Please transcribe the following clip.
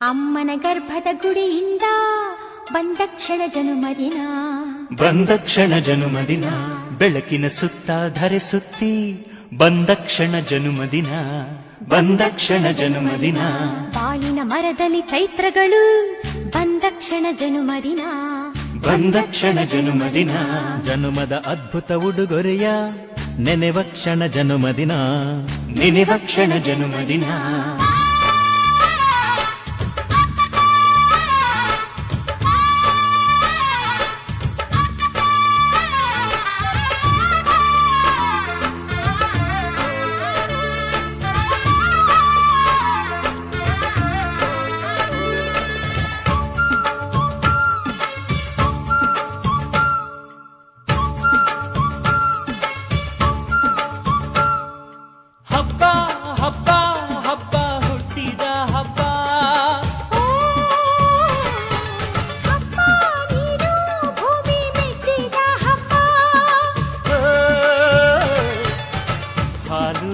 ಅಮ್ಮನ ಗರ್ಭದ ಗುಡಿಯಿಂದ ಬಂದ ಕ್ಷಣ ಜನುಮದಿನ, ಬಂದ ಕ್ಷಣ ಜನುಮದಿನ, ಬೆಳಕಿನ ಸುತ್ತ ಧರೆ ಸುತ್ತಿ ಬಂದ ಕ್ಷಣ ಜನುಮದಿನ, ಬಂದ ಕ್ಷಣ ಜನುಮದಿನ, ಬಾಳಿನ ಮರದಲ್ಲಿ ಚೈತ್ರಗಳು ಬಂದ ಕ್ಷಣ ಜನುಮದಿನ, ಬಂದ ಕ್ಷಣ ಜನುಮದಿನ, ಜನುಮದ ಅದ್ಭುತ ಉಡುಗೊರೆಯ ನೆನೆವ ಕ್ಷಣ ಜನುಮದಿನ, ನೆನೆವ ಕ್ಷಣ ಜನುಮದಿನ. ಹಬ್ಬ ಹಬ್ಬ ಹಬ್ಬ ಹುಟ್ಟಿದ ಹಬ್ಬ, ಹಬ್ಬ ನೀನು ಭೂಮಿ ಮೆಚ್ಚಿದ ಹಬ್ಬ, ಹಾಲು